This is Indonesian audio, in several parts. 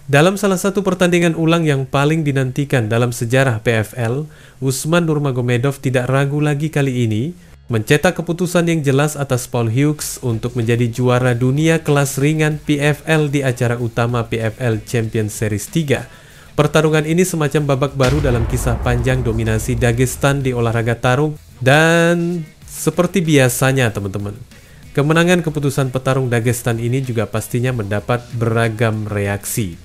Dalam salah satu pertandingan ulang yang paling dinantikan dalam sejarah PFL, Usman Nurmagomedov tidak ragu lagi kali ini mencetak keputusan yang jelas atas Paul Hughes untuk menjadi juara dunia kelas ringan PFL di acara utama PFL Champions Series 3. Pertarungan ini semacam babak baru dalam kisah panjang dominasi Dagestan di olahraga tarung, dan seperti biasanya teman-teman, kemenangan keputusan petarung Dagestan ini juga pastinya mendapat beragam reaksi.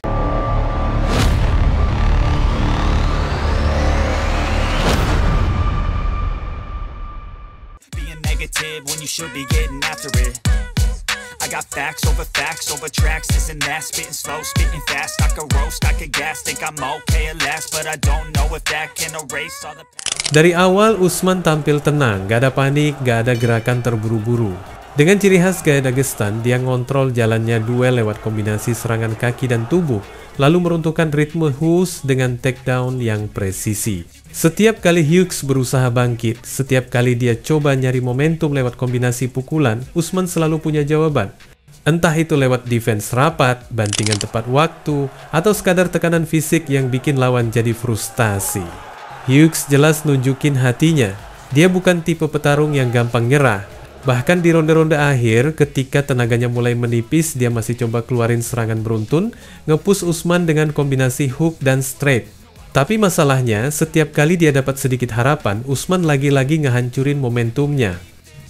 When you should be getting after it. I got facts over tracks, this and that, spitting slow, spitting fast. I could roast, I could gas, think I'm okay at last, but I don't know if that can erase all the past. Dari awal Usman tampil tenang, gak ada panik, gak ada gerakan terburu-buru. Dengan ciri khas gaya Dagestan, dia ngontrol jalannya duel lewat kombinasi serangan kaki dan tubuh, lalu meruntuhkan ritme Hughes dengan takedown yang presisi. Setiap kali Hughes berusaha bangkit, setiap kali dia coba nyari momentum lewat kombinasi pukulan, Usman selalu punya jawaban. Entah itu lewat defense rapat, bantingan tepat waktu, atau sekadar tekanan fisik yang bikin lawan jadi frustasi. Hughes jelas nunjukin hatinya. Dia bukan tipe petarung yang gampang nyerah. Bahkan di ronde-ronde akhir, ketika tenaganya mulai menipis, dia masih coba keluarin serangan beruntun, nge-push Usman dengan kombinasi hook dan straight. Tapi masalahnya, setiap kali dia dapat sedikit harapan, Usman lagi-lagi ngehancurin momentumnya.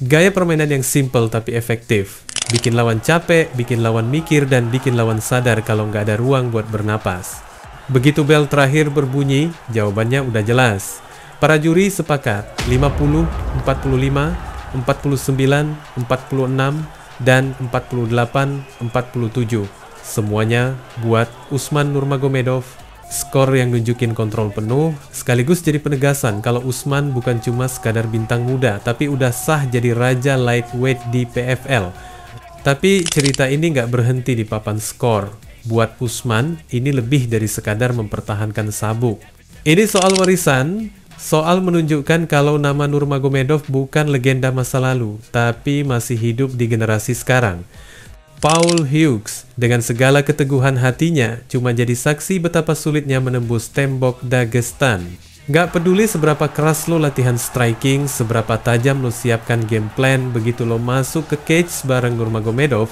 Gaya permainan yang simple tapi efektif. Bikin lawan capek, bikin lawan mikir, dan bikin lawan sadar kalau nggak ada ruang buat bernapas. Begitu bel terakhir berbunyi, jawabannya udah jelas. Para juri sepakat, 50, 45, 49, 46, dan 48-47. Semuanya buat Usman Nurmagomedov. Skor yang nunjukin kontrol penuh, sekaligus jadi penegasan kalau Usman bukan cuma sekadar bintang muda, tapi udah sah jadi raja lightweight di PFL. Tapi cerita ini nggak berhenti di papan skor. Buat Usman, ini lebih dari sekadar mempertahankan sabuk. Ini soal warisan, soal menunjukkan kalau nama Nurmagomedov bukan legenda masa lalu, tapi masih hidup di generasi sekarang. Paul Hughes dengan segala keteguhan hatinya cuma jadi saksi betapa sulitnya menembus tembok Dagestan. Gak peduli seberapa keras lo latihan striking, seberapa tajam lo siapkan game plan, begitu lo masuk ke cage bareng Nurmagomedov,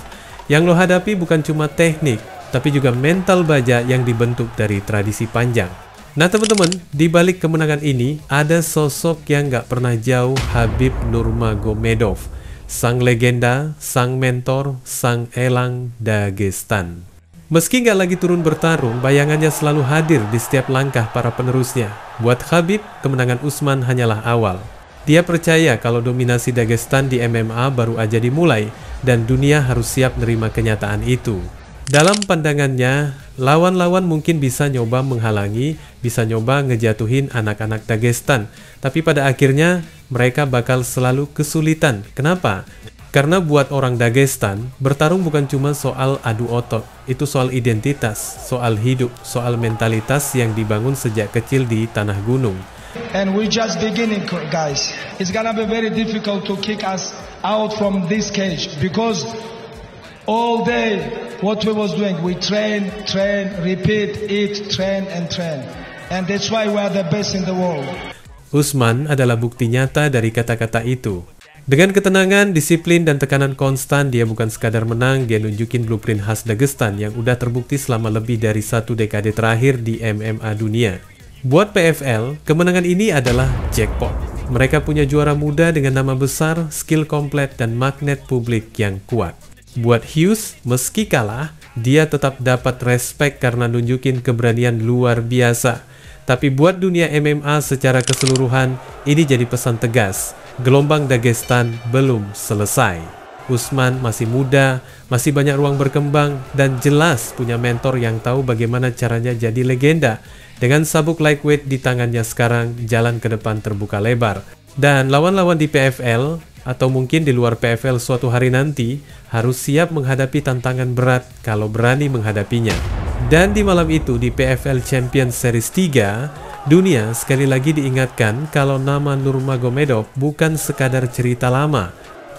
yang lo hadapi bukan cuma teknik, tapi juga mental baja yang dibentuk dari tradisi panjang. Nah teman-teman, di balik kemenangan ini ada sosok yang gak pernah jauh, Khabib Nurmagomedov. Sang legenda, sang mentor, sang elang Dagestan. Meski nggak lagi turun bertarung, bayangannya selalu hadir di setiap langkah para penerusnya. Buat Khabib, kemenangan Usman hanyalah awal. Dia percaya kalau dominasi Dagestan di MMA baru aja dimulai, dan dunia harus siap menerima kenyataan itu. Dalam pandangannya, lawan-lawan mungkin bisa nyoba menghalangi, bisa nyoba ngejatuhin anak-anak Dagestan. Tapi pada akhirnya, mereka bakal selalu kesulitan. Kenapa? Karena buat orang Dagestan, bertarung bukan cuma soal adu otot. Itu soal identitas, soal hidup, soal mentalitas yang dibangun sejak kecil di tanah gunung. And we just beginning, guys. It's gonna be very difficult to kick us out from this cage because all day what we was doing, we train, repeat, eat, train, and that's why we are the best in the world. Usman adalah bukti nyata dari kata-kata itu. Dengan ketenangan, disiplin, dan tekanan konstan, dia bukan sekadar menang, dia nunjukin blueprint khas Dagestan yang udah terbukti selama lebih dari 1 dekade terakhir di MMA dunia. Buat PFL, kemenangan ini adalah jackpot. Mereka punya juara muda dengan nama besar, skill komplit, dan magnet publik yang kuat. Buat Hughes, meski kalah, dia tetap dapat respect karena nunjukin keberanian luar biasa. Tapi buat dunia MMA secara keseluruhan, ini jadi pesan tegas. Gelombang Dagestan belum selesai. Usman masih muda, masih banyak ruang berkembang, dan jelas punya mentor yang tahu bagaimana caranya jadi legenda. Dengan sabuk lightweight di tangannya sekarang, jalan ke depan terbuka lebar. Dan lawan-lawan di PFL, atau mungkin di luar PFL suatu hari nanti, harus siap menghadapi tantangan berat kalau berani menghadapinya. Dan di malam itu di PFL Champions Series 3, dunia sekali lagi diingatkan kalau nama Nurmagomedov bukan sekadar cerita lama.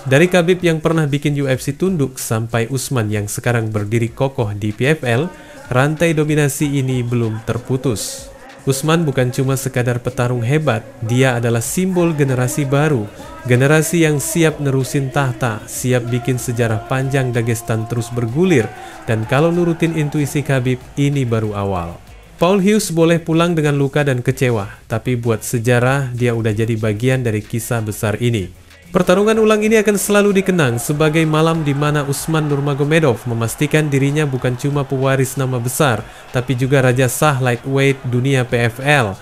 Dari Khabib yang pernah bikin UFC tunduk sampai Usman yang sekarang berdiri kokoh di PFL, rantai dominasi ini belum terputus. Usman bukan cuma sekadar petarung hebat, dia adalah simbol generasi baru. Generasi yang siap nerusin tahta, siap bikin sejarah panjang Dagestan terus bergulir. Dan kalau nurutin intuisi Khabib, ini baru awal. Paul Hughes boleh pulang dengan luka dan kecewa, tapi buat sejarah, dia udah jadi bagian dari kisah besar ini. Pertarungan ulang ini akan selalu dikenang sebagai malam di mana Usman Nurmagomedov memastikan dirinya bukan cuma pewaris nama besar, tapi juga raja sah lightweight dunia PFL.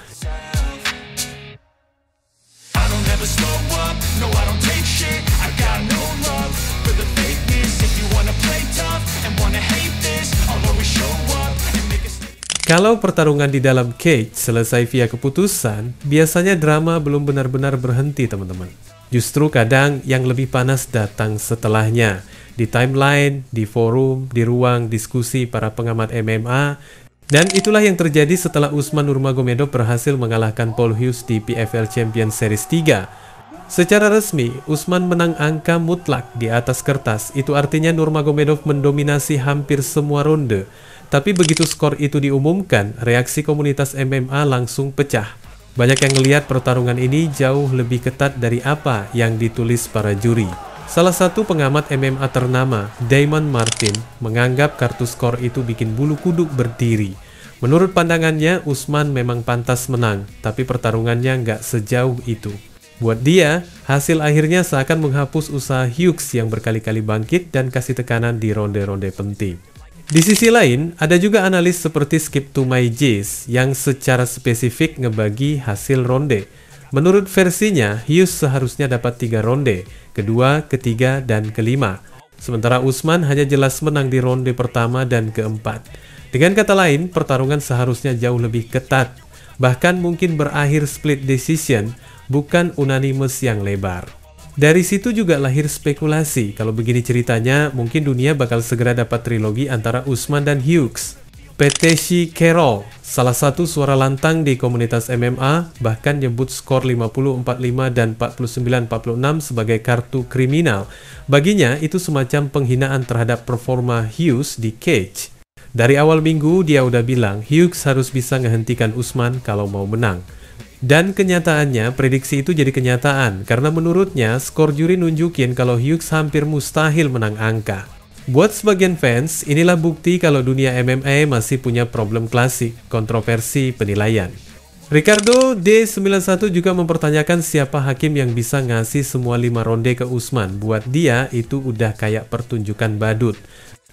Kalau pertarungan di dalam cage selesai via keputusan, biasanya drama belum benar-benar berhenti, teman-teman. Justru kadang yang lebih panas datang setelahnya. Di timeline, di forum, di ruang diskusi para pengamat MMA. Dan itulah yang terjadi setelah Usman Nurmagomedov berhasil mengalahkan Paul Hughes di PFL Champions Series 3. Secara resmi, Usman menang angka mutlak di atas kertas. Itu artinya Nurmagomedov mendominasi hampir semua ronde. Tapi begitu skor itu diumumkan, reaksi komunitas MMA langsung pecah. Banyak yang ngelihat pertarungan ini jauh lebih ketat dari apa yang ditulis para juri. Salah satu pengamat MMA ternama, Damon Martin, menganggap kartu skor itu bikin bulu kuduk berdiri. Menurut pandangannya, Usman memang pantas menang, tapi pertarungannya nggak sejauh itu. Buat dia, hasil akhirnya seakan menghapus usaha Hughes yang berkali-kali bangkit dan kasih tekanan di ronde-ronde penting. Di sisi lain, ada juga analis seperti Skip to My J's yang secara spesifik ngebagi hasil ronde. Menurut versinya, Hughes seharusnya dapat 3 ronde, kedua, ketiga, dan kelima. Sementara Usman hanya jelas menang di ronde pertama dan keempat. Dengan kata lain, pertarungan seharusnya jauh lebih ketat. Bahkan mungkin berakhir split decision, bukan unanimous yang lebar. Dari situ juga lahir spekulasi, kalau begini ceritanya, mungkin dunia bakal segera dapat trilogi antara Usman dan Hughes. Peteshi Carroll, salah satu suara lantang di komunitas MMA, bahkan nyebut skor 50-45 dan 49-46 sebagai kartu kriminal. Baginya, itu semacam penghinaan terhadap performa Hughes di cage. Dari awal minggu, dia udah bilang Hughes harus bisa ngehentikan Usman kalau mau menang. Dan kenyataannya, prediksi itu jadi kenyataan, karena menurutnya, skor juri nunjukin kalau Hughes hampir mustahil menang angka. Buat sebagian fans, inilah bukti kalau dunia MMA masih punya problem klasik, kontroversi penilaian. Ricardo D91 juga mempertanyakan siapa hakim yang bisa ngasih semua 5 ronde ke Usman. Buat dia, itu udah kayak pertunjukan badut.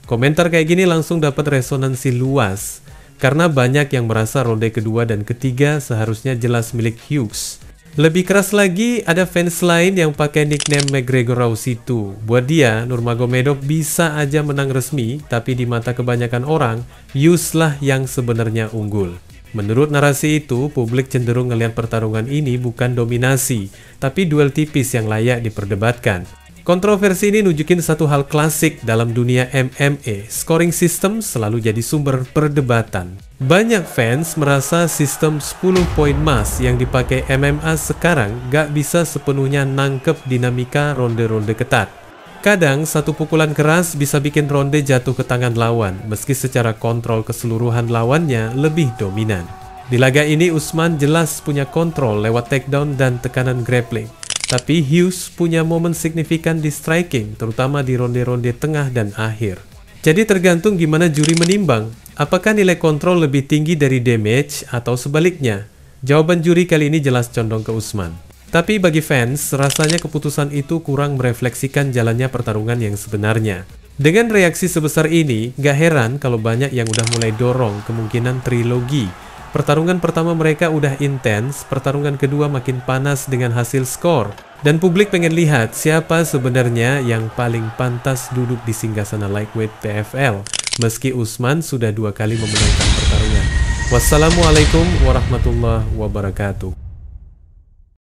Komentar kayak gini langsung dapat resonansi luas. Karena banyak yang merasa ronde kedua dan ketiga seharusnya jelas milik Hughes. Lebih keras lagi, ada fans lain yang pakai nickname McGregor Rouse itu. Buat dia, Nurmagomedov bisa aja menang resmi, tapi di mata kebanyakan orang, Hughes lah yang sebenarnya unggul. Menurut narasi itu, publik cenderung ngelihat pertarungan ini bukan dominasi, tapi duel tipis yang layak diperdebatkan. Kontroversi ini nunjukin satu hal klasik dalam dunia MMA, scoring system selalu jadi sumber perdebatan. Banyak fans merasa sistem 10 poin emas yang dipakai MMA sekarang gak bisa sepenuhnya nangkep dinamika ronde-ronde ketat. Kadang satu pukulan keras bisa bikin ronde jatuh ke tangan lawan, meski secara kontrol keseluruhan lawannya lebih dominan. Di laga ini Usman jelas punya kontrol lewat takedown dan tekanan grappling. Tapi Hughes punya momen signifikan di striking, terutama di ronde-ronde tengah dan akhir. Jadi tergantung gimana juri menimbang, apakah nilai kontrol lebih tinggi dari damage atau sebaliknya. Jawaban juri kali ini jelas condong ke Usman. Tapi bagi fans, rasanya keputusan itu kurang merefleksikan jalannya pertarungan yang sebenarnya. Dengan reaksi sebesar ini, gak heran kalau banyak yang udah mulai dorong kemungkinan trilogi. Pertarungan pertama mereka udah intens, pertarungan kedua makin panas dengan hasil skor. Dan publik pengen lihat siapa sebenarnya yang paling pantas duduk di singgasana lightweight PFL. Meski Usman sudah 2 kali memenangkan pertarungan. Wassalamualaikum warahmatullahi wabarakatuh.